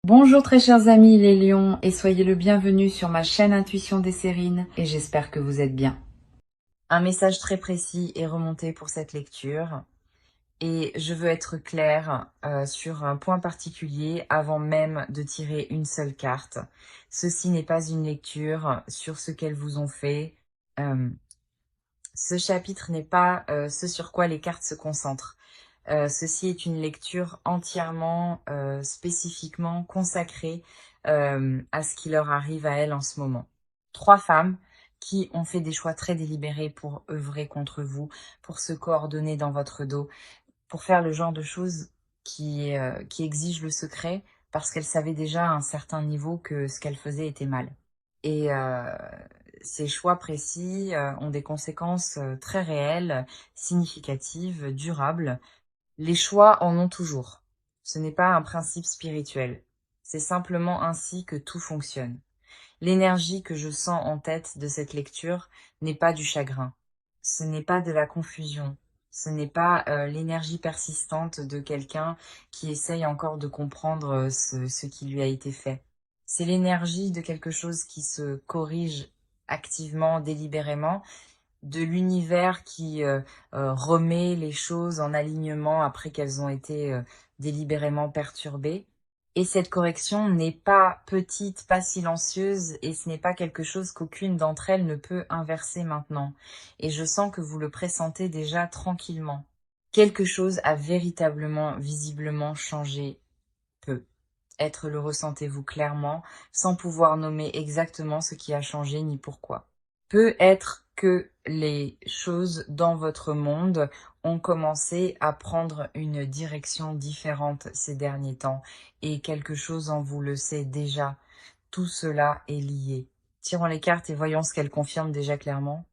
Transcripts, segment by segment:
Bonjour très chers amis les lions et soyez le bienvenu sur ma chaîne Intuition des Sérines et j'espère que vous êtes bien. Un message très précis est remonté pour cette lecture et je veux être claire sur un point particulier avant même de tirer une seule carte. Ceci n'est pas une lecture sur ce qu'elles vous ont fait. Ce chapitre n'est pas ce sur quoi les cartes se concentrent. Ceci est une lecture entièrement, spécifiquement consacrée à ce qui leur arrive à elles en ce moment. 3 femmes qui ont fait des choix très délibérés pour œuvrer contre vous, pour se coordonner dans votre dos, pour faire le genre de choses qui exigent le secret parce qu'elles savaient déjà à un certain niveau que ce qu'elles faisaient était mal. Et ces choix précis ont des conséquences très réelles, significatives, durables. Les choix en ont toujours. Ce n'est pas un principe spirituel. C'est simplement ainsi que tout fonctionne. L'énergie que je sens en tête de cette lecture n'est pas du chagrin. Ce n'est pas de la confusion. Ce n'est pas l'énergie persistante de quelqu'un qui essaye encore de comprendre ce qui lui a été fait. C'est l'énergie de quelque chose qui se corrige activement, délibérément, de l'univers qui remet les choses en alignement après qu'elles ont été délibérément perturbées. Et cette correction n'est pas petite, pas silencieuse, et ce n'est pas quelque chose qu'aucune d'entre elles ne peut inverser maintenant. Et je sens que vous le pressentez déjà tranquillement. Quelque chose a véritablement, visiblement changé peu. Être le ressentez-vous clairement, sans pouvoir nommer exactement ce qui a changé ni pourquoi. Peut être que les choses dans votre monde ont commencé à prendre une direction différente ces derniers temps et quelque chose en vous le sait déjà. Tout cela est lié. Tirons les cartes et voyons ce qu'elles confirment déjà clairement.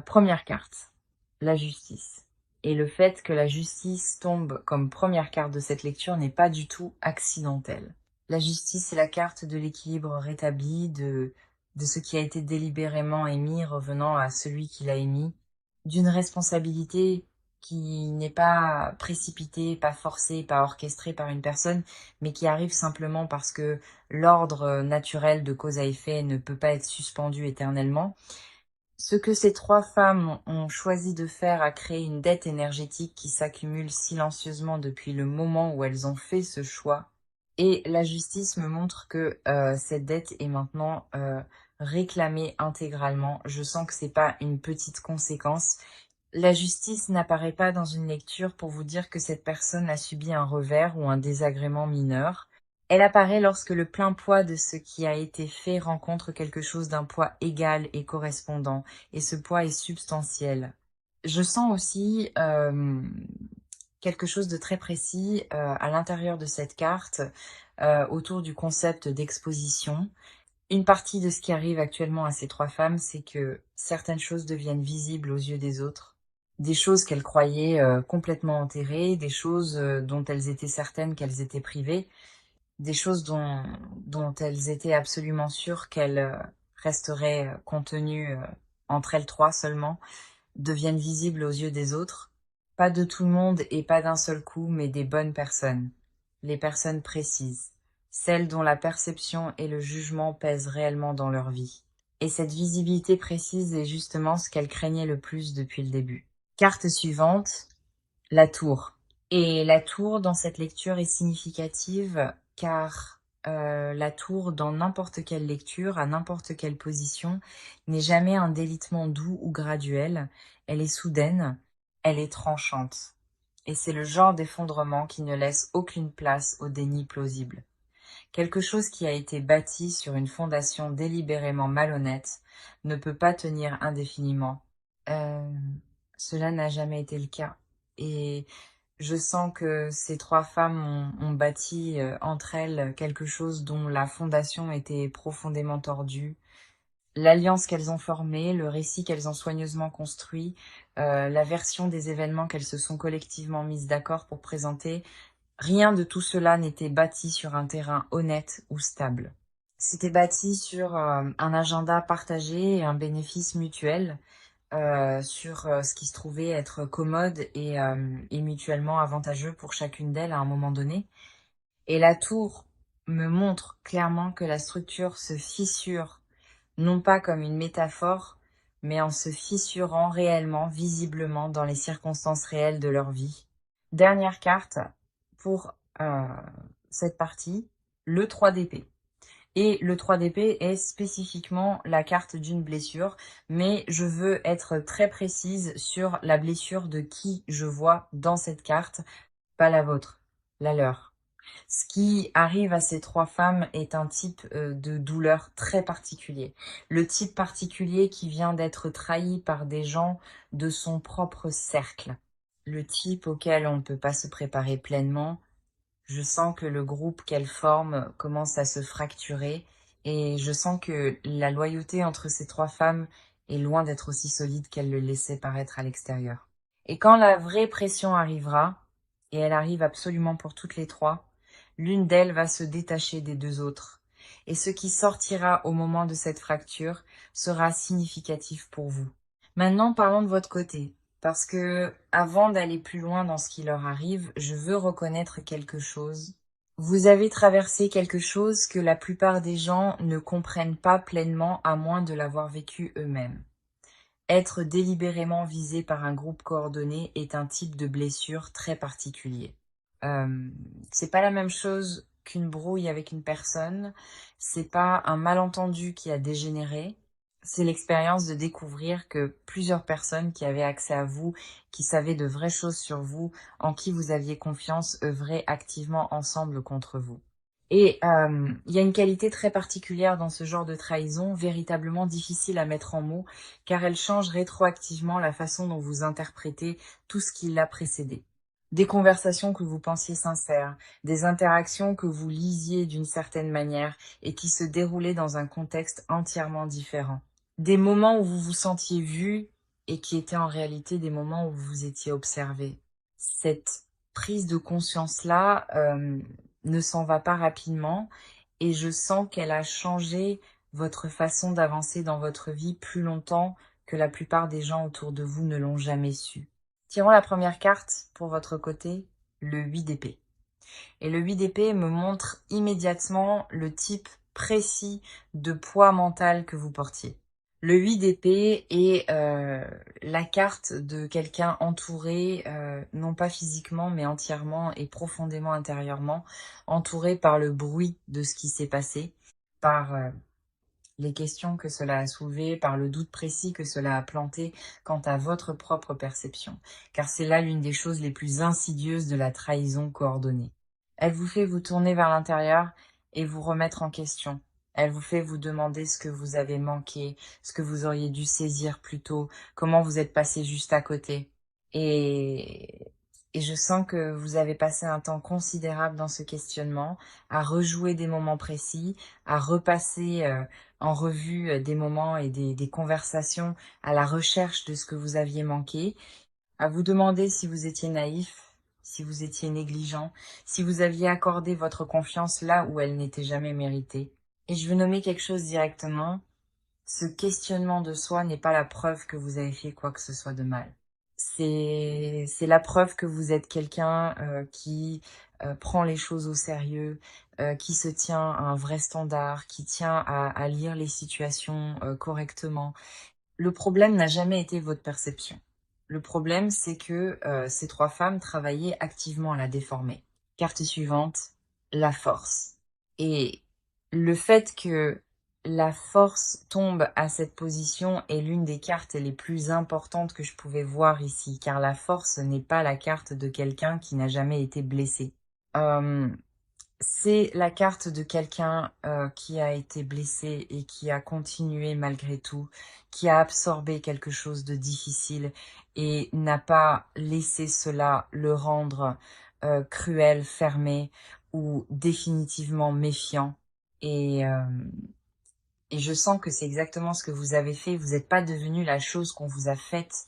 Première carte, la justice. Et le fait que la justice tombe comme première carte de cette lecture n'est pas du tout accidentel. La justice est la carte de l'équilibre rétabli, de ce qui a été délibérément émis revenant à celui qui l'a émis, d'une responsabilité qui n'est pas précipitée, pas forcée, pas orchestrée par une personne, mais qui arrive simplement parce que l'ordre naturel de cause à effet ne peut pas être suspendu éternellement. Ce que ces 3 femmes ont choisi de faire a créé une dette énergétique qui s'accumule silencieusement depuis le moment où elles ont fait ce choix. Et la justice me montre que cette dette est maintenant réclamée intégralement. Je sens que c'est pas une petite conséquence. La justice n'apparaît pas dans une lecture pour vous dire que cette personne a subi un revers ou un désagrément mineur. Elle apparaît lorsque le plein poids de ce qui a été fait rencontre quelque chose d'un poids égal et correspondant, et ce poids est substantiel. Je sens aussi quelque chose de très précis à l'intérieur de cette carte, autour du concept d'exposition. Une partie de ce qui arrive actuellement à ces 3 femmes, c'est que certaines choses deviennent visibles aux yeux des autres. Des choses qu'elles croyaient complètement enterrées, des choses dont elles étaient certaines qu'elles étaient privées, des choses dont elles étaient absolument sûres qu'elles resteraient contenues entre elles 3 seulement, deviennent visibles aux yeux des autres. Pas de tout le monde et pas d'un seul coup, mais des bonnes personnes. Les personnes précises. Celles dont la perception et le jugement pèsent réellement dans leur vie. Et cette visibilité précise est justement ce qu'elles craignaient le plus depuis le début. Carte suivante, la tour. Et la tour dans cette lecture est significative car la tour dans n'importe quelle lecture, à n'importe quelle position, n'est jamais un délitement doux ou graduel. Elle est soudaine, elle est tranchante. Et c'est le genre d'effondrement qui ne laisse aucune place au déni plausible. Quelque chose qui a été bâti sur une fondation délibérément malhonnête ne peut pas tenir indéfiniment. Euh, Cela n'a jamais été le cas. Et je sens que ces 3 femmes ont bâti entre elles quelque chose dont la fondation était profondément tordue. L'alliance qu'elles ont formée, le récit qu'elles ont soigneusement construit, la version des événements qu'elles se sont collectivement mises d'accord pour présenter, rien de tout cela n'était bâti sur un terrain honnête ou stable. C'était bâti sur un agenda partagé et un bénéfice mutuel, sur ce qui se trouvait être commode et mutuellement avantageux pour chacune d'elles à un moment donné. Et la tour me montre clairement que la structure se fissure, non pas comme une métaphore, mais en se fissurant réellement, visiblement, dans les circonstances réelles de leur vie. Dernière carte pour cette partie, le 3 d'épée. Et le 3 d'épée est spécifiquement la carte d'une blessure, mais je veux être très précise sur la blessure de qui je vois dans cette carte, pas la vôtre, la leur. Ce qui arrive à ces trois femmes est un type de douleur très particulier. Le type particulier qui vient d'être trahi par des gens de son propre cercle. Le type auquel on ne peut pas se préparer pleinement. Je sens que le groupe qu'elles forment commence à se fracturer et je sens que la loyauté entre ces trois femmes est loin d'être aussi solide qu'elle le laissait paraître à l'extérieur. Et quand la vraie pression arrivera, et elle arrive absolument pour toutes les trois, l'une d'elles va se détacher des deux autres. Et ce qui sortira au moment de cette fracture sera significatif pour vous. Maintenant, parlons de votre côté. Parce que, avant d'aller plus loin dans ce qui leur arrive, je veux reconnaître quelque chose. Vous avez traversé quelque chose que la plupart des gens ne comprennent pas pleinement à moins de l'avoir vécu eux-mêmes. Être délibérément visé par un groupe coordonné est un type de blessure très particulier. C'est pas la même chose qu'une brouille avec une personne, c'est pas un malentendu qui a dégénéré, c'est l'expérience de découvrir que plusieurs personnes qui avaient accès à vous, qui savaient de vraies choses sur vous, en qui vous aviez confiance, œuvraient activement ensemble contre vous. Et il y a une qualité très particulière dans ce genre de trahison, véritablement difficile à mettre en mots, car elle change rétroactivement la façon dont vous interprétez tout ce qui l'a précédé. Des conversations que vous pensiez sincères, des interactions que vous lisiez d'une certaine manière et qui se déroulaient dans un contexte entièrement différent. Des moments où vous vous sentiez vu et qui étaient en réalité des moments où vous vous étiez observé. Cette prise de conscience-là ne s'en va pas rapidement et je sens qu'elle a changé votre façon d'avancer dans votre vie plus longtemps que la plupart des gens autour de vous ne l'ont jamais su. Tirons la première carte pour votre côté, le 8 d'épée. Et le 8 d'épée me montre immédiatement le type précis de poids mental que vous portiez. Le 8 d'épée est la carte de quelqu'un entouré, non pas physiquement, mais entièrement et profondément intérieurement, entouré par le bruit de ce qui s'est passé, par les questions que cela a soulevées, par le doute précis que cela a planté quant à votre propre perception. Car c'est là l'une des choses les plus insidieuses de la trahison coordonnée. Elle vous fait vous tourner vers l'intérieur et vous remettre en question. Elle vous fait vous demander ce que vous avez manqué, ce que vous auriez dû saisir plus tôt, comment vous êtes passé juste à côté. Et je sens que vous avez passé un temps considérable dans ce questionnement, à rejouer des moments précis, à repasser en revue des moments et des conversations à la recherche de ce que vous aviez manqué, à vous demander si vous étiez naïf, si vous étiez négligent, si vous aviez accordé votre confiance là où elle n'était jamais méritée. Et je veux nommer quelque chose directement. Ce questionnement de soi n'est pas la preuve que vous avez fait quoi que ce soit de mal. C'est la preuve que vous êtes quelqu'un qui prend les choses au sérieux, qui se tient à un vrai standard, qui tient à lire les situations correctement. Le problème n'a jamais été votre perception. Le problème, c'est que ces trois femmes travaillaient activement à la déformer. Carte suivante, la force. Et le fait que la force tombe à cette position est l'une des cartes les plus importantes que je pouvais voir ici, car la force n'est pas la carte de quelqu'un qui n'a jamais été blessé. C'est la carte de quelqu'un qui a été blessé et qui a continué malgré tout, qui a absorbé quelque chose de difficile et n'a pas laissé cela le rendre cruel, fermé ou définitivement méfiant. Et je sens que c'est exactement ce que vous avez fait. Vous n'êtes pas devenu la chose qu'on vous a faite.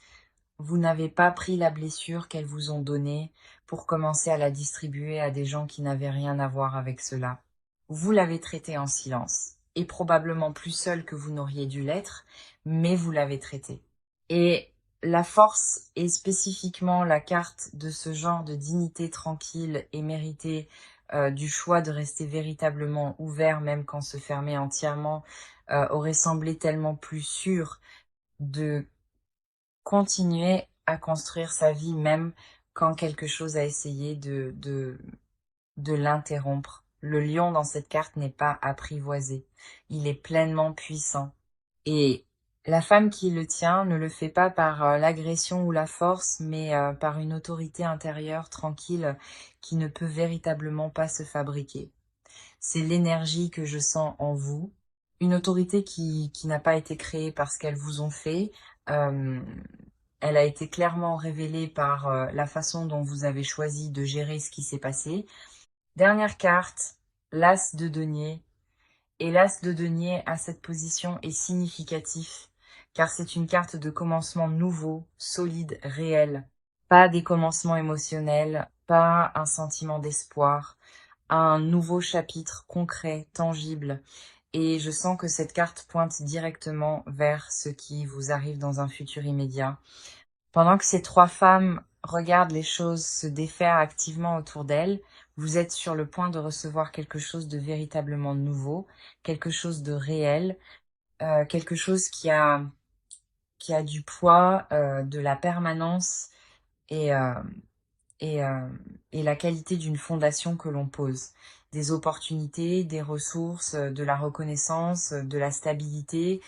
Vous n'avez pas pris la blessure qu'elles vous ont donnée pour commencer à la distribuer à des gens qui n'avaient rien à voir avec cela. Vous l'avez traitée en silence, et probablement plus seul que vous n'auriez dû l'être, mais vous l'avez traitée. Et la force est spécifiquement la carte de ce genre de dignité tranquille et méritée du choix de rester véritablement ouvert, même quand se fermer entièrement aurait semblé tellement plus sûr de continuer à construire sa vie, même quand quelque chose a essayé de l'interrompre. Le lion dans cette carte n'est pas apprivoisé, il est pleinement puissant. Et la femme qui le tient ne le fait pas par l'agression ou la force, mais par une autorité intérieure tranquille qui ne peut véritablement pas se fabriquer. C'est l'énergie que je sens en vous, une autorité qui n'a pas été créée parce qu'elles vous ont fait. Euh, Elle a été clairement révélée par la façon dont vous avez choisi de gérer ce qui s'est passé. Dernière carte, l'As de denier. Et l'As de denier à cette position est significatif, car c'est une carte de commencement nouveau, solide, réel. Pas des commencements émotionnels, pas un sentiment d'espoir, un nouveau chapitre concret, tangible. Et je sens que cette carte pointe directement vers ce qui vous arrive dans un futur immédiat. Pendant que ces trois femmes regardent les choses se défaire activement autour d'elles, vous êtes sur le point de recevoir quelque chose de véritablement nouveau, quelque chose de réel, quelque chose qui a du poids, de la permanence et, euh, et, euh, et la qualité d'une fondation que l'on pose. Des opportunités, des ressources, de la reconnaissance, de la stabilité.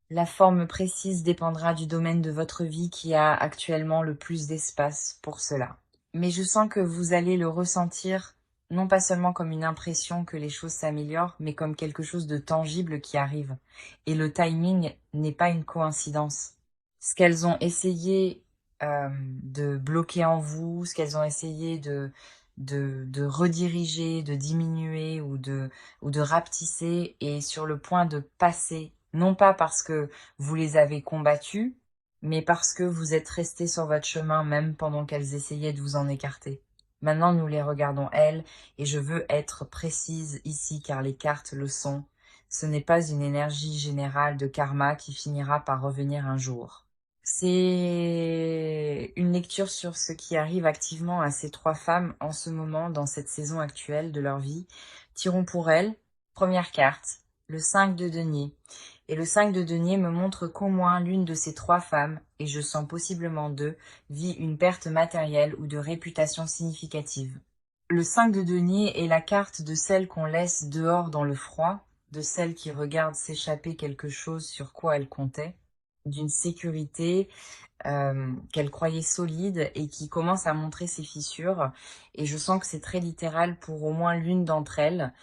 La forme précise dépendra du domaine de votre vie qui a actuellement le plus d'espace pour cela. Mais je sens que vous allez le ressentir non pas seulement comme une impression que les choses s'améliorent, mais comme quelque chose de tangible qui arrive. Et le timing n'est pas une coïncidence. Ce qu'elles ont essayé de bloquer en vous, ce qu'elles ont essayé de rediriger, de diminuer ou de rapetisser est sur le point de passer, non pas parce que vous les avez combattues, mais parce que vous êtes resté sur votre chemin même pendant qu'elles essayaient de vous en écarter. Maintenant, nous les regardons elles, et je veux être précise ici car les cartes le sont. Ce n'est pas une énergie générale de karma qui finira par revenir un jour. C'est une lecture sur ce qui arrive activement à ces trois femmes en ce moment dans cette saison actuelle de leur vie. Tirons pour elles. Première carte, le 5 de denier. Et le 5 de denier me montre qu'au moins l'une de ces trois femmes, et je sens possiblement deux, vit une perte matérielle ou de réputation significative. Le 5 de denier est la carte de celle qu'on laisse dehors dans le froid, de celle qui regarde s'échapper quelque chose sur quoi elle comptait, d'une sécurité qu'elle croyait solide et qui commence à montrer ses fissures. Et je sens que c'est très littéral pour au moins l'une d'entre elles.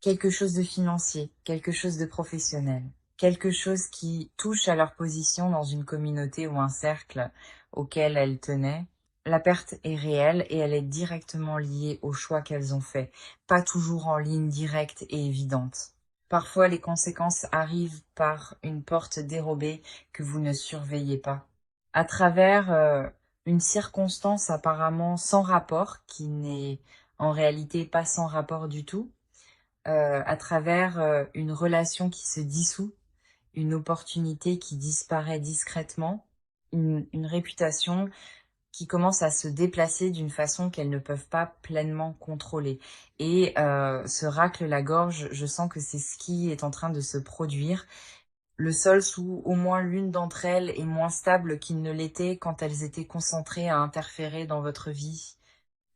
Quelque chose de financier, quelque chose de professionnel, quelque chose qui touche à leur position dans une communauté ou un cercle auquel elles tenaient. La perte est réelle et elle est directement liée au choix qu'elles ont fait, pas toujours en ligne directe et évidente. Parfois, les conséquences arrivent par une porte dérobée que vous ne surveillez pas. À travers une circonstance apparemment sans rapport, qui n'est en réalité pas sans rapport du tout, à travers une relation qui se dissout, une opportunité qui disparaît discrètement, une réputation qui commence à se déplacer d'une façon qu'elles ne peuvent pas pleinement contrôler. Et se racle la gorge, je sens que c'est ce qui est en train de se produire. Le sol sous au moins l'une d'entre elles est moins stable qu'il ne l'était quand elles étaient concentrées à interférer dans votre vie.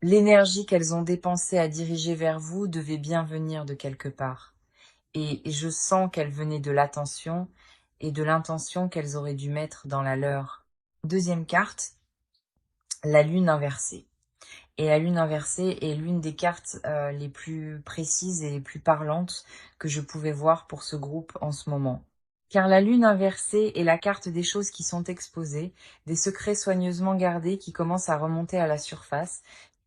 L'énergie qu'elles ont dépensée à diriger vers vous devait bien venir de quelque part. Et je sens qu'elle venait de l'attention et de l'intention qu'elles auraient dû mettre dans la leur. Deuxième carte, la lune inversée. Et la lune inversée est l'une des cartes les plus précises et les plus parlantes que je pouvais voir pour ce groupe en ce moment. Car la lune inversée est la carte des choses qui sont exposées, des secrets soigneusement gardés qui commencent à remonter à la surface,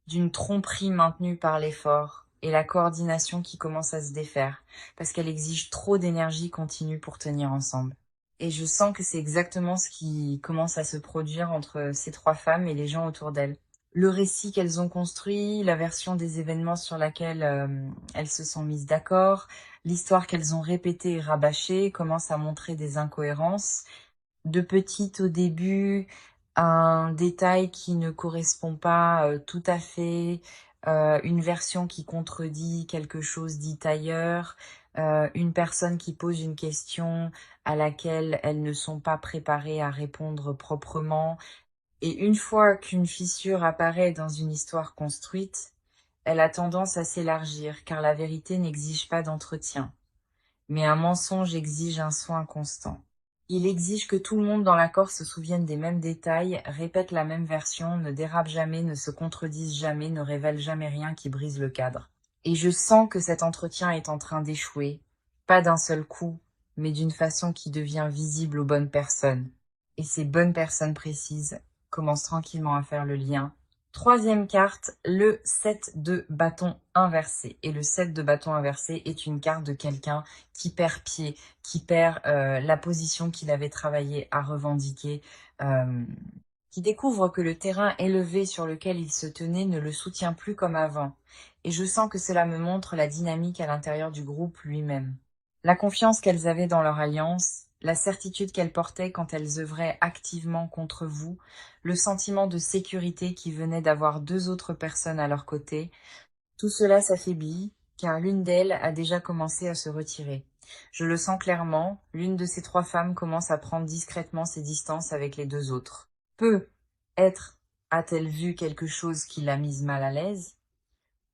d'une tromperie maintenue par l'effort et la coordination qui commence à se défaire, parce qu'elle exige trop d'énergie continue pour tenir ensemble. Et je sens que c'est exactement ce qui commence à se produire entre ces trois femmes et les gens autour d'elles. Le récit qu'elles ont construit, la version des événements sur laquelle elles se sont mises d'accord, l'histoire qu'elles ont répétée et rabâchée commence à montrer des incohérences. De petites au début, un détail qui ne correspond pas tout à fait une version qui contredit quelque chose dit ailleurs, une personne qui pose une question à laquelle elles ne sont pas préparées à répondre proprement. Et une fois qu'une fissure apparaît dans une histoire construite, elle a tendance à s'élargir, car la vérité n'exige pas d'entretien. Mais un mensonge exige un soin constant. Il exige que tout le monde dans l'accord se souvienne des mêmes détails, répète la même version, ne dérape jamais, ne se contredise jamais, ne révèle jamais rien qui brise le cadre. Et je sens que cet entretien est en train d'échouer, pas d'un seul coup, mais d'une façon qui devient visible aux bonnes personnes. Et ces bonnes personnes précises commencent tranquillement à faire le lien. Troisième carte, le 7 de bâton inversé. Et le 7 de bâton inversé est une carte de quelqu'un qui perd pied, qui perd la position qu'il avait travaillé à revendiquer, qui découvre que le terrain élevé sur lequel il se tenait ne le soutient plus comme avant. Et je sens que cela me montre la dynamique à l'intérieur du groupe lui-même. La confiance qu'elles avaient dans leur alliance, la certitude qu'elles portaient quand elles œuvraient activement contre vous, le sentiment de sécurité qui venait d'avoir deux autres personnes à leur côté, tout cela s'affaiblit, car l'une d'elles a déjà commencé à se retirer. Je le sens clairement, l'une de ces trois femmes commence à prendre discrètement ses distances avec les deux autres. Peut-être a-t-elle vu quelque chose qui l'a mise mal à l'aise?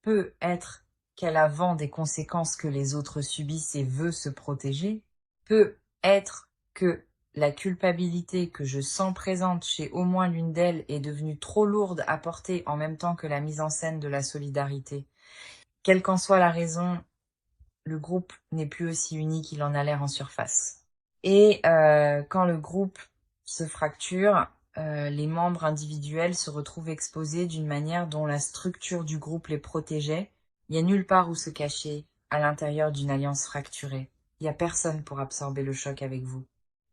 Peut-être qu'elle a vent des conséquences que les autres subissent et veut se protéger? Peut-être que la culpabilité que je sens présente chez au moins l'une d'elles est devenue trop lourde à porter en même temps que la mise en scène de la solidarité. Quelle qu'en soit la raison, le groupe n'est plus aussi uni qu'il en a l'air en surface. Et quand le groupe se fracture, les membres individuels se retrouvent exposés d'une manière dont la structure du groupe les protégeait. Il n'y a nulle part où se cacher à l'intérieur d'une alliance fracturée. Il n'y a personne pour absorber le choc avec vous.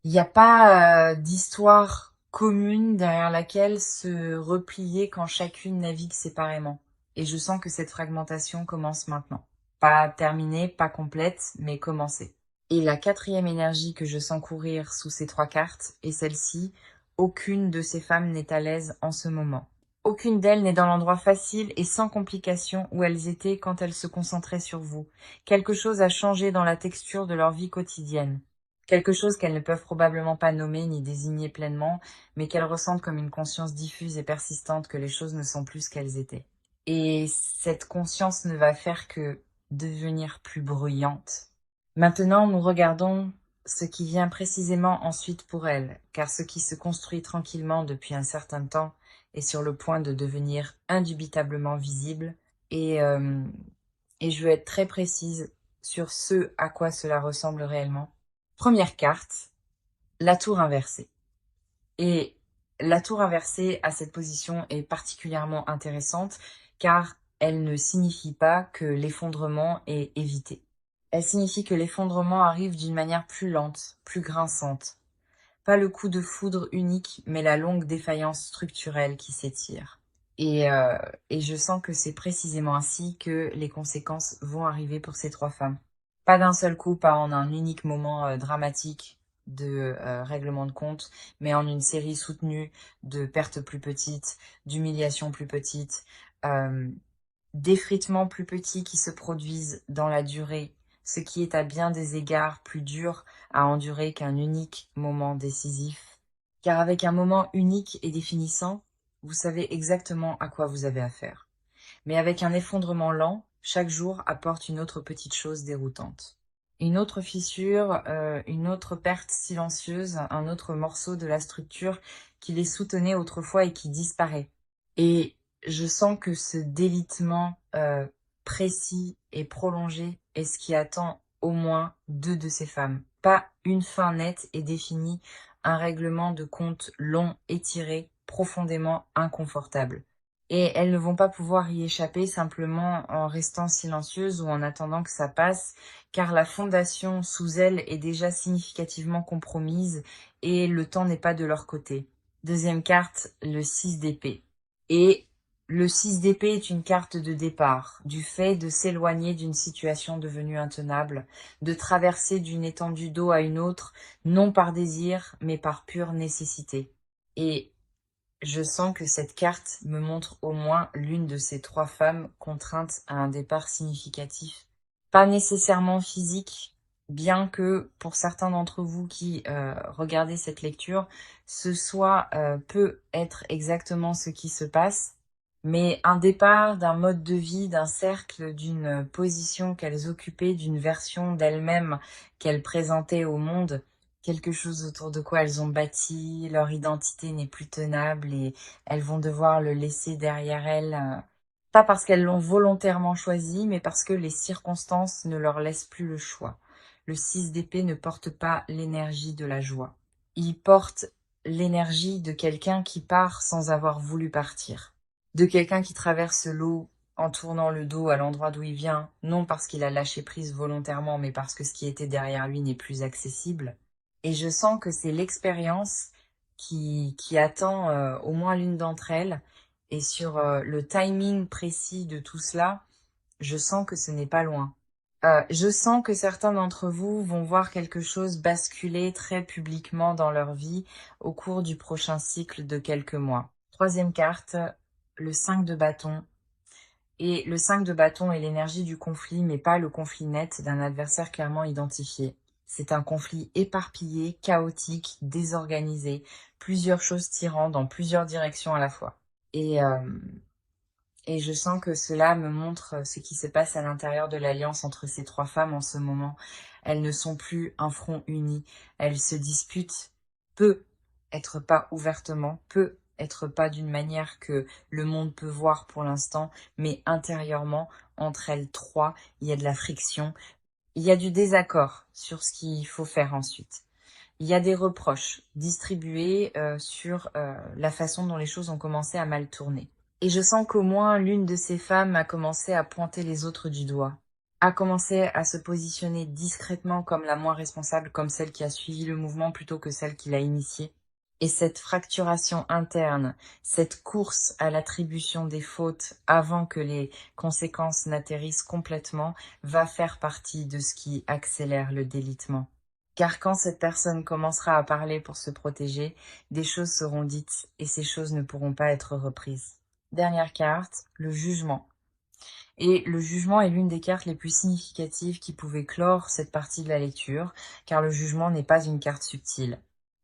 Il n'y a pas d'histoire commune derrière laquelle se replier quand chacune navigue séparément. Et je sens que cette fragmentation commence maintenant. Pas terminée, pas complète, mais commencée. Et la quatrième énergie que je sens courir sous ces trois cartes est celle-ci. Aucune de ces femmes n'est à l'aise en ce moment. Aucune d'elles n'est dans l'endroit facile et sans complications où elles étaient quand elles se concentraient sur vous. Quelque chose a changé dans la texture de leur vie quotidienne. Quelque chose qu'elles ne peuvent probablement pas nommer ni désigner pleinement, mais qu'elles ressentent comme une conscience diffuse et persistante que les choses ne sont plus ce qu'elles étaient. Et cette conscience ne va faire que devenir plus bruyante. Maintenant, nous regardons ce qui vient précisément ensuite pour elles, car ce qui se construit tranquillement depuis un certain temps est sur le point de devenir indubitablement visible. Et je veux être très précise sur ce à quoi cela ressemble réellement. Première carte, la tour inversée. Et la tour inversée à cette position est particulièrement intéressante car elle ne signifie pas que l'effondrement est évité. Elle signifie que l'effondrement arrive d'une manière plus lente, plus grinçante. Pas le coup de foudre unique, mais la longue défaillance structurelle qui s'étire. Et je sens que c'est précisément ainsi que les conséquences vont arriver pour ces trois femmes. Pas d'un seul coup, pas en un unique moment dramatique de règlement de compte, mais en une série soutenue de pertes plus petites, d'humiliations plus petites, d'effritements plus petits qui se produisent dans la durée, ce qui est à bien des égards plus dur à endurer qu'un unique moment décisif. Car avec un moment unique et définissant, vous savez exactement à quoi vous avez affaire. Mais avec un effondrement lent, chaque jour apporte une autre petite chose déroutante. Une autre fissure, une autre perte silencieuse, un autre morceau de la structure qui les soutenait autrefois et qui disparaît. Et je sens que ce délitement précis et prolongé est ce qui attend au moins deux de ces femmes. Pas une fin nette et définie, un règlement de compte long, étiré, profondément inconfortable. Et elles ne vont pas pouvoir y échapper simplement en restant silencieuses ou en attendant que ça passe, car la fondation sous elles est déjà significativement compromise et le temps n'est pas de leur côté. Deuxième carte, le 6 d'épée. Et le 6 d'épée est une carte de départ, du fait de s'éloigner d'une situation devenue intenable, de traverser d'une étendue d'eau à une autre, non par désir, mais par pure nécessité. Et Je sens que cette carte me montre au moins l'une de ces 3 femmes contraintes à un départ significatif. Pas nécessairement physique, bien que pour certains d'entre vous qui regardez cette lecture, ce soit peut être exactement ce qui se passe, mais un départ d'un mode de vie, d'un cercle, d'une position qu'elles occupaient, d'une version d'elles-mêmes qu'elles présentaient au monde, quelque chose autour de quoi elles ont bâti, leur identité n'est plus tenable et elles vont devoir le laisser derrière elles, pas parce qu'elles l'ont volontairement choisi, mais parce que les circonstances ne leur laissent plus le choix. Le 6 d'épée ne porte pas l'énergie de la joie. Il porte l'énergie de quelqu'un qui part sans avoir voulu partir. De quelqu'un qui traverse l'eau en tournant le dos à l'endroit d'où il vient, non parce qu'il a lâché prise volontairement, mais parce que ce qui était derrière lui n'est plus accessible. Et je sens que c'est l'expérience qui attend au moins l'une d'entre elles. Et sur le timing précis de tout cela, je sens que ce n'est pas loin. Je sens que certains d'entre vous vont voir quelque chose basculer très publiquement dans leur vie au cours du prochain cycle de quelques mois. Troisième carte, le 5 de bâton. Et le 5 de bâton est l'énergie du conflit, mais pas le conflit net d'un adversaire clairement identifié. C'est un conflit éparpillé, chaotique, désorganisé, plusieurs choses tirant dans plusieurs directions à la fois. Et je sens que cela me montre ce qui se passe à l'intérieur de l'alliance entre ces 3 femmes en ce moment. Elles ne sont plus un front uni, elles se disputent, peut être pas ouvertement, peut être pas d'une manière que le monde peut voir pour l'instant, mais intérieurement, entre elles 3, il y a de la friction, il y a du désaccord sur ce qu'il faut faire ensuite. Il y a des reproches distribués sur la façon dont les choses ont commencé à mal tourner. Et je sens qu'au moins l'une de ces femmes a commencé à pointer les autres du doigt, a commencé à se positionner discrètement comme la moins responsable, comme celle qui a suivi le mouvement plutôt que celle qui l'a initié. Et cette fracturation interne, cette course à l'attribution des fautes avant que les conséquences n'atterrissent complètement, va faire partie de ce qui accélère le délitement. Car quand cette personne commencera à parler pour se protéger, des choses seront dites et ces choses ne pourront pas être reprises. Dernière carte, le jugement. Et le jugement est l'une des cartes les plus significatives qui pouvait clore cette partie de la lecture, car le jugement n'est pas une carte subtile.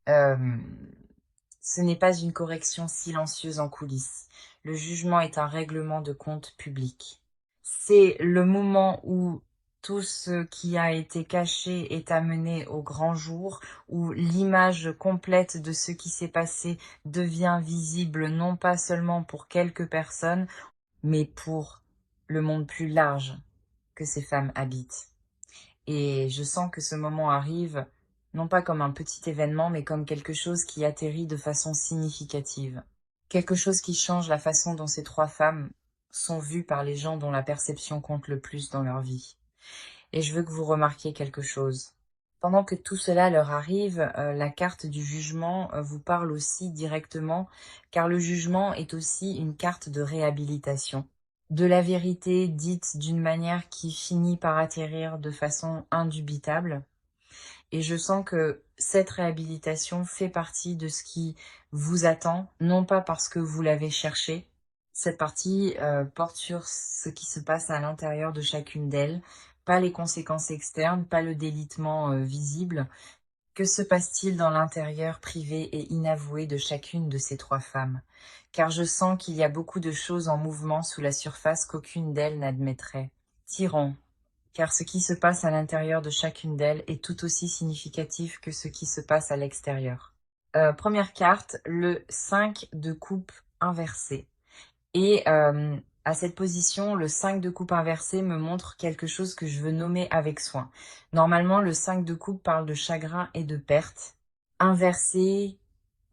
Ce n'est pas une correction silencieuse en coulisses. Le jugement est un règlement de compte public. C'est le moment où tout ce qui a été caché est amené au grand jour, où l'image complète de ce qui s'est passé devient visible non pas seulement pour quelques personnes, mais pour le monde plus large que ces femmes habitent. Et je sens que ce moment arrive, non pas comme un petit événement, mais comme quelque chose qui atterrit de façon significative. Quelque chose qui change la façon dont ces 3 femmes sont vues par les gens dont la perception compte le plus dans leur vie. Et je veux que vous remarquiez quelque chose. Pendant que tout cela leur arrive, la carte du jugement vous parle aussi directement, car le jugement est aussi une carte de réhabilitation. De la vérité dite d'une manière qui finit par atterrir de façon indubitable. Et je sens que cette réhabilitation fait partie de ce qui vous attend, non pas parce que vous l'avez cherché. Cette partie porte sur ce qui se passe à l'intérieur de chacune d'elles, pas les conséquences externes, pas le délitement visible. Que se passe-t-il dans l'intérieur privé et inavoué de chacune de ces 3 femmes? Car je sens qu'il y a beaucoup de choses en mouvement sous la surface qu'aucune d'elles n'admettrait. Tirons, car ce qui se passe à l'intérieur de chacune d'elles est tout aussi significatif que ce qui se passe à l'extérieur. Première carte, le 5 de coupe inversé. Et à cette position, le 5 de coupe inversé me montre quelque chose que je veux nommer avec soin. Normalement, le 5 de coupe parle de chagrin et de perte. Inversé,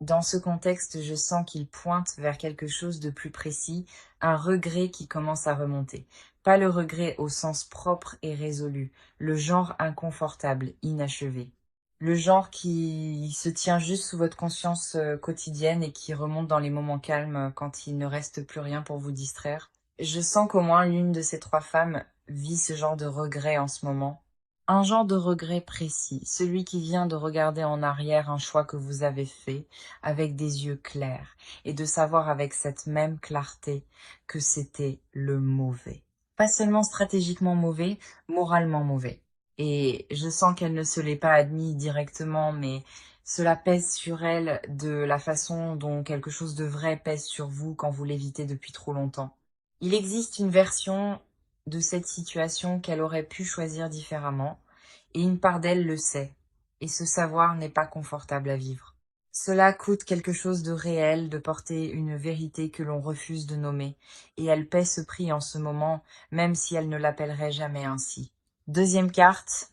dans ce contexte, je sens qu'il pointe vers quelque chose de plus précis, un regret qui commence à remonter. Pas le regret au sens propre et résolu, le genre inconfortable, inachevé. Le genre qui se tient juste sous votre conscience quotidienne et qui remonte dans les moments calmes quand il ne reste plus rien pour vous distraire. Je sens qu'au moins l'une de ces 3 femmes vit ce genre de regret en ce moment. Un genre de regret précis, celui qui vient de regarder en arrière un choix que vous avez fait avec des yeux clairs et de savoir avec cette même clarté que c'était le mauvais. Pas seulement stratégiquement mauvais, moralement mauvais. Et je sens qu'elle ne se l'est pas admis directement, mais cela pèse sur elle de la façon dont quelque chose de vrai pèse sur vous quand vous l'évitez depuis trop longtemps. Il existe une version de cette situation qu'elle aurait pu choisir différemment, et une part d'elle le sait, et ce savoir n'est pas confortable à vivre. Cela coûte quelque chose de réel de porter une vérité que l'on refuse de nommer, et elle paie ce prix en ce moment, même si elle ne l'appellerait jamais ainsi. Deuxième carte,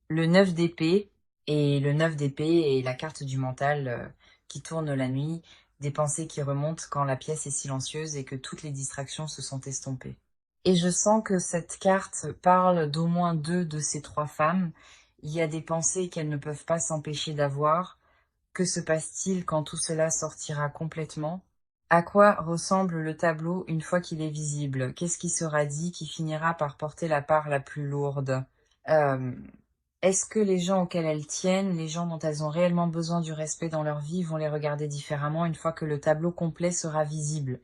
le 9 d'épée, et le 9 d'épée est la carte du mental qui tourne la nuit, des pensées qui remontent quand la pièce est silencieuse et que toutes les distractions se sont estompées. Et je sens que cette carte parle d'au moins deux de ces trois femmes. Il y a des pensées qu'elles ne peuvent pas s'empêcher d'avoir. Que se passe-t-il quand tout cela sortira complètement? À quoi ressemble le tableau une fois qu'il est visible? Qu'est-ce qui sera dit qui finira par porter la part la plus lourde? Euh, Est-ce que les gens auxquels elles tiennent, les gens dont elles ont réellement besoin du respect dans leur vie, vont les regarder différemment une fois que le tableau complet sera visible?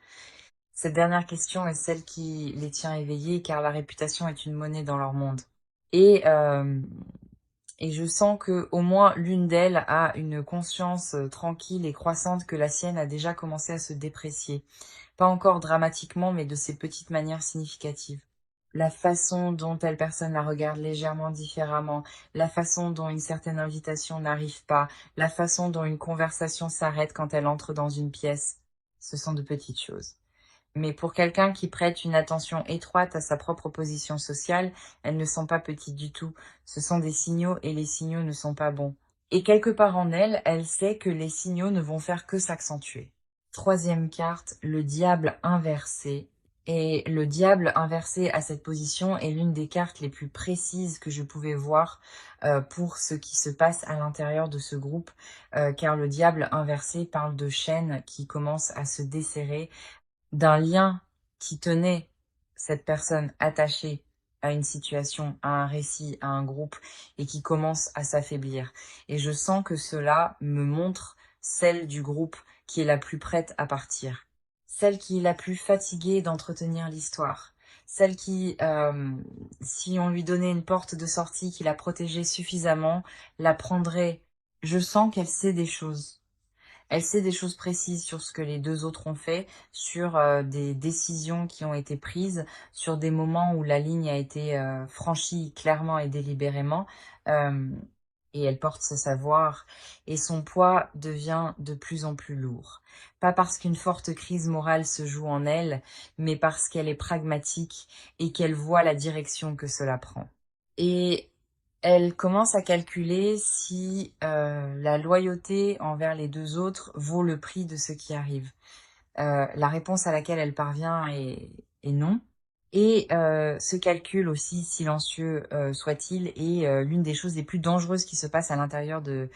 Cette dernière question est celle qui les tient éveillées, car la réputation est une monnaie dans leur monde. Et, euh, et je sens que au moins l'une d'elles a une conscience tranquille et croissante que la sienne a déjà commencé à se déprécier. Pas encore dramatiquement, mais de ces petites manières significatives. La façon dont telle personne la regarde légèrement différemment, la façon dont une certaine invitation n'arrive pas, la façon dont une conversation s'arrête quand elle entre dans une pièce, ce sont de petites choses. Mais pour quelqu'un qui prête une attention étroite à sa propre position sociale, elles ne sont pas petites du tout. Ce sont des signaux et les signaux ne sont pas bons. Et quelque part en elle, elle sait que les signaux ne vont faire que s'accentuer. Troisième carte, le diable inversé. Et le diable inversé à cette position est l'une des cartes les plus précises que je pouvais voir pour ce qui se passe à l'intérieur de ce groupe, car le diable inversé parle de chaînes qui commencent à se desserrer, d'un lien qui tenait cette personne attachée à une situation, à un récit, à un groupe, et qui commence à s'affaiblir. Et je sens que cela me montre celle du groupe qui est la plus prête à partir, celle qui est la plus fatiguée d'entretenir l'histoire, celle qui, si on lui donnait une porte de sortie qui la protégeait suffisamment, la prendrait. Je sens qu'elle sait des choses. Elle sait des choses précises sur ce que les deux autres ont fait, sur des décisions qui ont été prises, sur des moments où la ligne a été franchie clairement et délibérément. euh, et elle porte ce savoir, et son poids devient de plus en plus lourd. Pas parce qu'une forte crise morale se joue en elle, mais parce qu'elle est pragmatique et qu'elle voit la direction que cela prend. Et elle commence à calculer si la loyauté envers les deux autres vaut le prix de ce qui arrive. La réponse à laquelle elle parvient est non. Et ce calcul, aussi silencieux soit-il, est l'une des choses les plus dangereuses qui se passent à l'intérieur de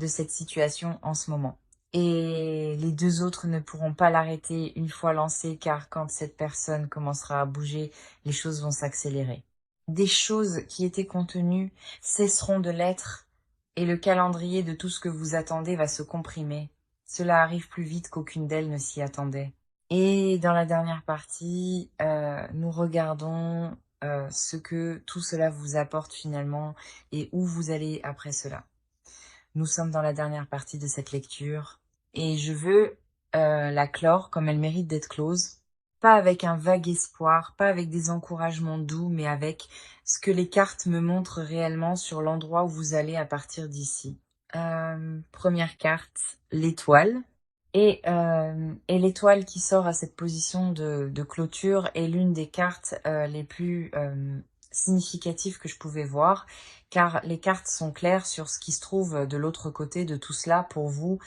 cette situation en ce moment. Et les deux autres ne pourront pas l'arrêter une fois lancée, car quand cette personne commencera à bouger, les choses vont s'accélérer. Des choses qui étaient contenues cesseront de l'être, et le calendrier de tout ce que vous attendez va se comprimer. Cela arrive plus vite qu'aucune d'elles ne s'y attendait. Et dans la dernière partie, nous regardons ce que tout cela vous apporte finalement et où vous allez après cela. Nous sommes dans la dernière partie de cette lecture et je veux la clore comme elle mérite d'être close. Pas avec un vague espoir, pas avec des encouragements doux, mais avec ce que les cartes me montrent réellement sur l'endroit où vous allez à partir d'ici. Première carte, l'étoile. Et l'étoile qui sort à cette position de clôture est l'une des cartes les plus significatives que je pouvais voir, car les cartes sont claires sur ce qui se trouve de l'autre côté de tout cela pour vous,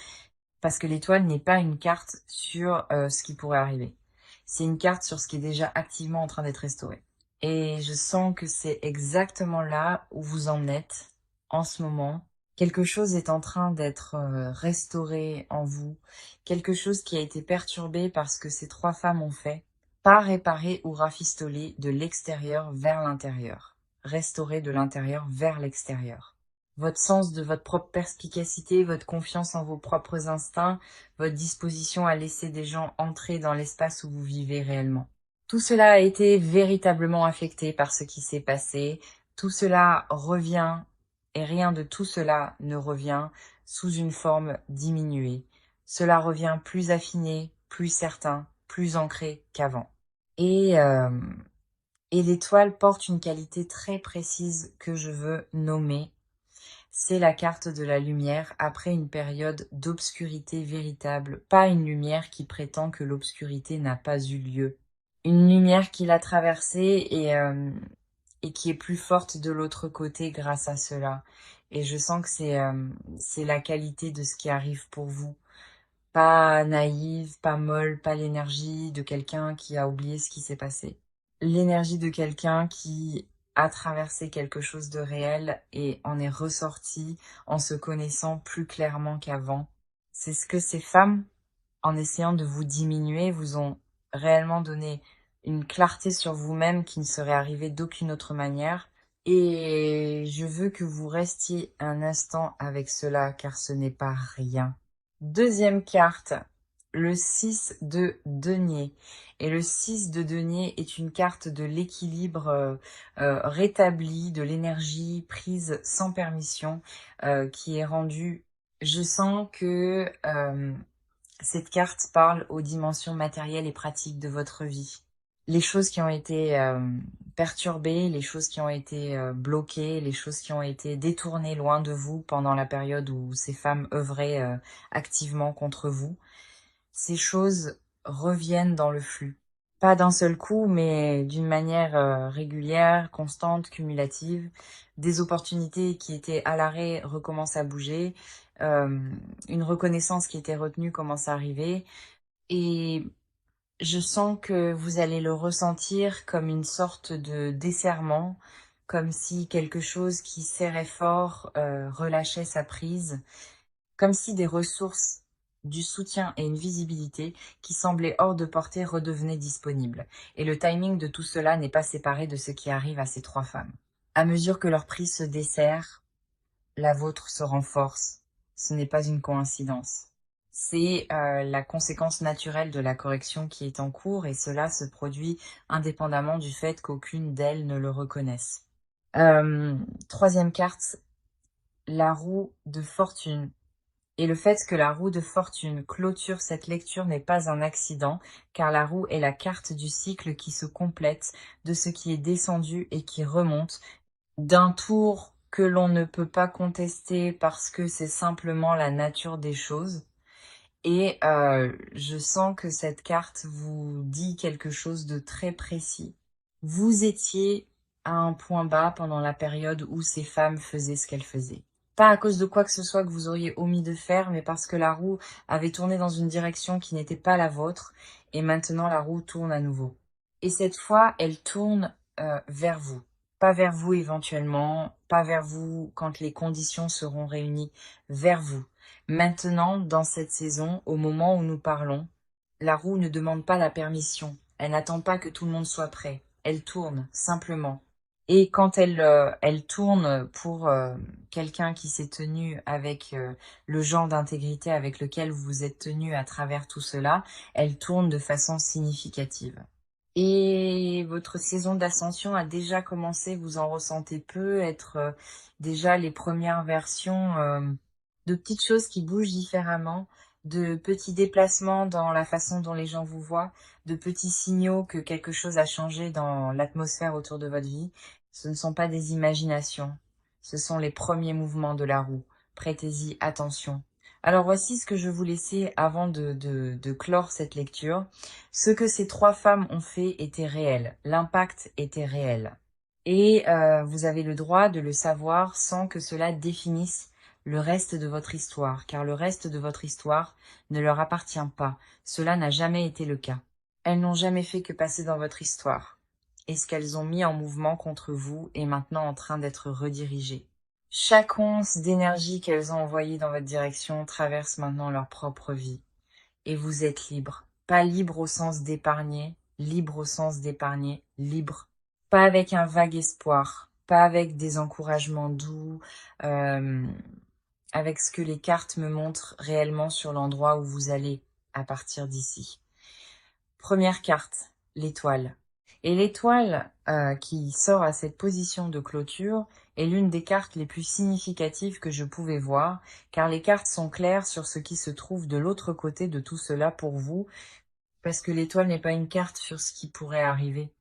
parce que l'étoile n'est pas une carte sur ce qui pourrait arriver. C'est une carte sur ce qui est déjà activement en train d'être restauré. Et je sens que c'est exactement là où vous en êtes en ce moment. Quelque chose est en train d'être restauré en vous. Quelque chose qui a été perturbé par ce que ces trois femmes ont fait. Pas réparé ou rafistolé de l'extérieur vers l'intérieur. restaurée de l'intérieur vers l'extérieur. Votre sens de votre propre perspicacité, votre confiance en vos propres instincts, votre disposition à laisser des gens entrer dans l'espace où vous vivez réellement. Tout cela a été véritablement affecté par ce qui s'est passé. Tout cela revient, et rien de tout cela ne revient sous une forme diminuée. Cela revient plus affiné, plus certain, plus ancré qu'avant. Et l'étoile porte une qualité très précise que je veux nommer. C'est la carte de la lumière après une période d'obscurité véritable, pas une lumière qui prétend que l'obscurité n'a pas eu lieu. Une lumière qui l'a traversée et qui est plus forte de l'autre côté grâce à cela. Et je sens que c'est la qualité de ce qui arrive pour vous. Pas naïve, pas molle, pas l'énergie de quelqu'un qui a oublié ce qui s'est passé. L'énergie de quelqu'un qui a traversé quelque chose de réel et en est ressorti en se connaissant plus clairement qu'avant. C'est ce que ces femmes, en essayant de vous diminuer, vous ont réellement donné une clarté sur vous-même qui ne serait arrivée d'aucune autre manière. Et je veux que vous restiez un instant avec cela, car ce n'est pas rien. Deuxième carte, le 6 de denier. Et le 6 de denier est une carte de l'équilibre rétabli, de l'énergie prise sans permission, qui est rendue. Je sens que cette carte parle aux dimensions matérielles et pratiques de votre vie. Les choses qui ont été perturbées, les choses qui ont été bloquées, les choses qui ont été détournées loin de vous pendant la période où ces femmes œuvraient activement contre vous, ces choses reviennent dans le flux. Pas d'un seul coup, mais d'une manière régulière, constante, cumulative. Des opportunités qui étaient à l'arrêt recommencent à bouger. Une reconnaissance qui était retenue commence à arriver. Et je sens que vous allez le ressentir comme une sorte de desserrement, comme si quelque chose qui serrait fort relâchait sa prise, comme si des ressources, du soutien et une visibilité qui semblaient hors de portée redevenaient disponibles. Et le timing de tout cela n'est pas séparé de ce qui arrive à ces trois femmes. À mesure que leur prise se dessert, la vôtre se renforce. Ce n'est pas une coïncidence. C'est la conséquence naturelle de la correction qui est en cours et cela se produit indépendamment du fait qu'aucune d'elles ne le reconnaisse. Troisième carte, la roue de fortune. Et le fait que la roue de fortune clôture cette lecture n'est pas un accident, car la roue est la carte du cycle qui se complète, de ce qui est descendu et qui remonte, d'un tour que l'on ne peut pas contester parce que c'est simplement la nature des choses. Et je sens que cette carte vous dit quelque chose de très précis. Vous étiez à un point bas pendant la période où ces femmes faisaient ce qu'elles faisaient. Pas à cause de quoi que ce soit que vous auriez omis de faire, mais parce que la roue avait tourné dans une direction qui n'était pas la vôtre, et maintenant la roue tourne à nouveau. Et cette fois, elle tourne vers vous. Pas vers vous éventuellement, pas vers vous quand les conditions seront réunies, vers vous. Maintenant, dans cette saison, au moment où nous parlons, la roue ne demande pas la permission. Elle n'attend pas que tout le monde soit prêt. Elle tourne, simplement. Et quand elle tourne pour quelqu'un qui s'est tenu avec le genre d'intégrité avec lequel vous vous êtes tenu à travers tout cela, elle tourne de façon significative. Et votre saison d'ascension a déjà commencé, vous en ressentez peu, être déjà les premières versions de petites choses qui bougent différemment, de petits déplacements dans la façon dont les gens vous voient, de petits signaux que quelque chose a changé dans l'atmosphère autour de votre vie. Ce ne sont pas des imaginations, ce sont les premiers mouvements de la roue. Prêtez-y attention. Alors voici ce que je vous laissais avant de clore cette lecture. Ce que ces trois femmes ont fait était réel, l'impact était réel. Et vous avez le droit de le savoir sans que cela définisse le reste de votre histoire, car le reste de votre histoire ne leur appartient pas. Cela n'a jamais été le cas. Elles n'ont jamais fait que passer dans votre histoire. Et ce qu'elles ont mis en mouvement contre vous est maintenant en train d'être redirigé. Chaque once d'énergie qu'elles ont envoyée dans votre direction traverse maintenant leur propre vie. Et vous êtes libre. Pas libre au sens d'épargner, libre au sens d'épargner, libre. Pas avec un vague espoir, pas avec des encouragements doux, avec ce que les cartes me montrent réellement sur l'endroit où vous allez à partir d'ici. Première carte, l'étoile. Et l'étoile qui sort à cette position de clôture est l'une des cartes les plus significatives que je pouvais voir, car les cartes sont claires sur ce qui se trouve de l'autre côté de tout cela pour vous, parce que l'étoile n'est pas une carte sur ce qui pourrait arriver,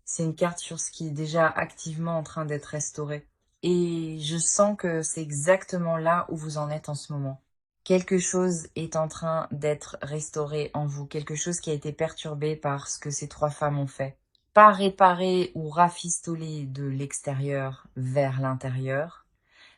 c'est une carte sur ce qui est déjà activement en train d'être restauré. Et je sens que c'est exactement là où vous en êtes en ce moment. Quelque chose est en train d'être restauré en vous, quelque chose qui a été perturbé par ce que ces trois femmes ont fait. Pas réparé ou rafistolé de l'extérieur vers l'intérieur,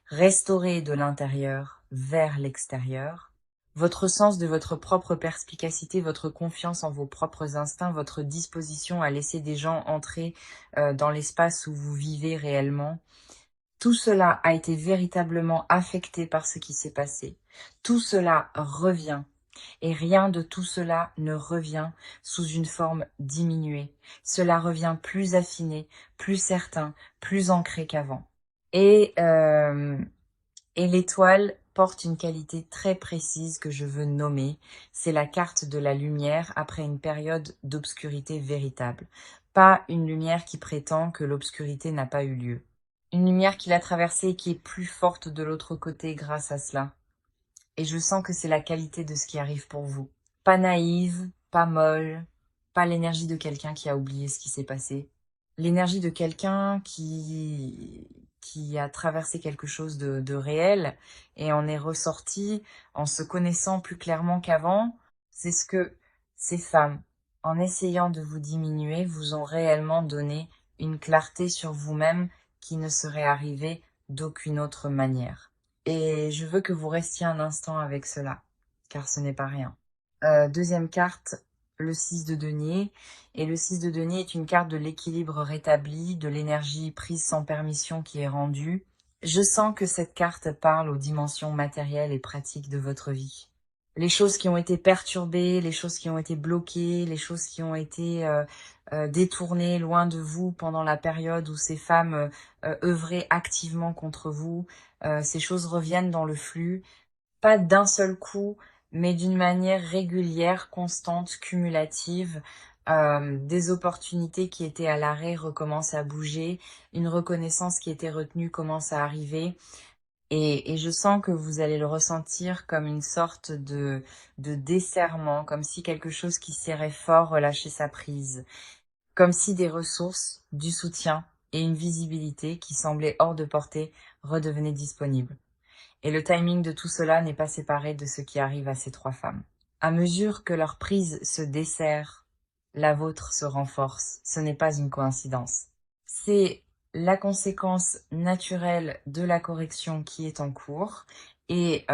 restauré de l'intérieur vers l'extérieur. Votre sens de votre propre perspicacité, votre confiance en vos propres instincts, votre disposition à laisser des gens entrer dans l'espace où vous vivez réellement, tout cela a été véritablement affecté par ce qui s'est passé. Tout cela revient. Et rien de tout cela ne revient sous une forme diminuée. Cela revient plus affiné, plus certain, plus ancré qu'avant. Et l'étoile porte une qualité très précise que je veux nommer. C'est la carte de la lumière après une période d'obscurité véritable. Pas une lumière qui prétend que l'obscurité n'a pas eu lieu. Une lumière qui l'a traversée et qui est plus forte de l'autre côté grâce à cela. Et je sens que c'est la qualité de ce qui arrive pour vous. Pas naïve, pas molle, pas l'énergie de quelqu'un qui a oublié ce qui s'est passé. L'énergie de quelqu'un qui a traversé quelque chose de réel et en est ressorti en se connaissant plus clairement qu'avant. C'est ce que ces femmes, en essayant de vous diminuer, vous ont réellement donné une clarté sur vous-même qui ne serait arrivée d'aucune autre manière. Et je veux que vous restiez un instant avec cela, car ce n'est pas rien. Deuxième carte, le 6 de denier. Et le 6 de denier est une carte de l'équilibre rétabli, de l'énergie prise sans permission qui est rendue. Je sens que cette carte parle aux dimensions matérielles et pratiques de votre vie. Les choses qui ont été perturbées, les choses qui ont été bloquées, les choses qui ont été détournées loin de vous pendant la période où ces femmes œuvraient activement contre vous, ces choses reviennent dans le flux, pas d'un seul coup, mais d'une manière régulière, constante, cumulative. Des opportunités qui étaient à l'arrêt recommencent à bouger, une reconnaissance qui était retenue commence à arriver. Et je sens que vous allez le ressentir comme une sorte de desserrement, comme si quelque chose qui serrait fort relâchait sa prise, comme si des ressources, du soutien et une visibilité qui semblaient hors de portée redevenaient disponibles. Et le timing de tout cela n'est pas séparé de ce qui arrive à ces trois femmes. À mesure que leur prise se desserre, la vôtre se renforce. Ce n'est pas une coïncidence. C'est la conséquence naturelle de la correction qui est en cours et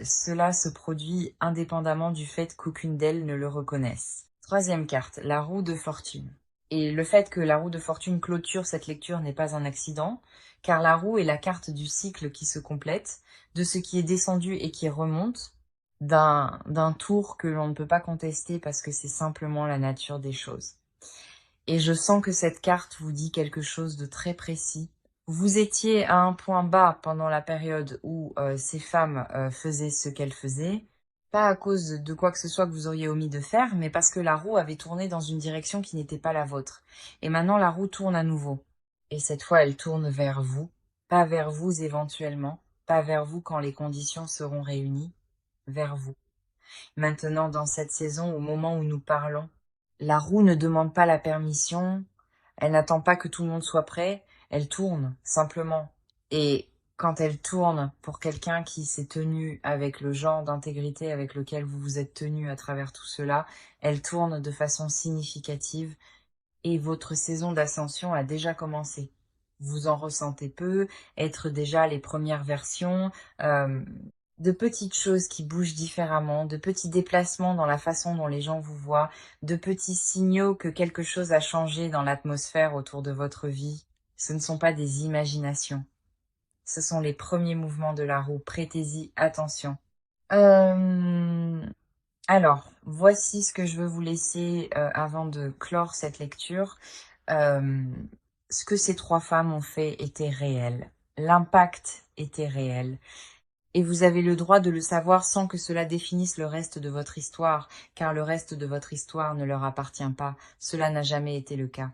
cela se produit indépendamment du fait qu'aucune d'elles ne le reconnaisse. Troisième carte, la roue de fortune. Et le fait que la roue de fortune clôture cette lecture n'est pas un accident, car la roue est la carte du cycle qui se complète, de ce qui est descendu et qui remonte, d'un tour que l'on ne peut pas contester parce que c'est simplement la nature des choses. Et je sens que cette carte vous dit quelque chose de très précis. Vous étiez à un point bas pendant la période où ces femmes faisaient ce qu'elles faisaient, pas à cause de quoi que ce soit que vous auriez omis de faire, mais parce que la roue avait tourné dans une direction qui n'était pas la vôtre. Et maintenant, la roue tourne à nouveau. Et cette fois, elle tourne vers vous, pas vers vous éventuellement, pas vers vous quand les conditions seront réunies, vers vous. Maintenant, dans cette saison, au moment où nous parlons, la roue ne demande pas la permission, elle n'attend pas que tout le monde soit prêt, elle tourne, simplement. Et quand elle tourne pour quelqu'un qui s'est tenu avec le genre d'intégrité avec lequel vous vous êtes tenu à travers tout cela, elle tourne de façon significative et votre saison d'ascension a déjà commencé. Vous en ressentez peu, être déjà les premières versions, de petites choses qui bougent différemment, de petits déplacements dans la façon dont les gens vous voient, de petits signaux que quelque chose a changé dans l'atmosphère autour de votre vie. Ce ne sont pas des imaginations. Ce sont les premiers mouvements de la roue. Prêtez-y attention. Alors, voici ce que je veux vous laisser avant de clore cette lecture. ce que ces 3 femmes ont fait était réel. L'impact était réel. Et vous avez le droit de le savoir sans que cela définisse le reste de votre histoire, car le reste de votre histoire ne leur appartient pas. Cela n'a jamais été le cas.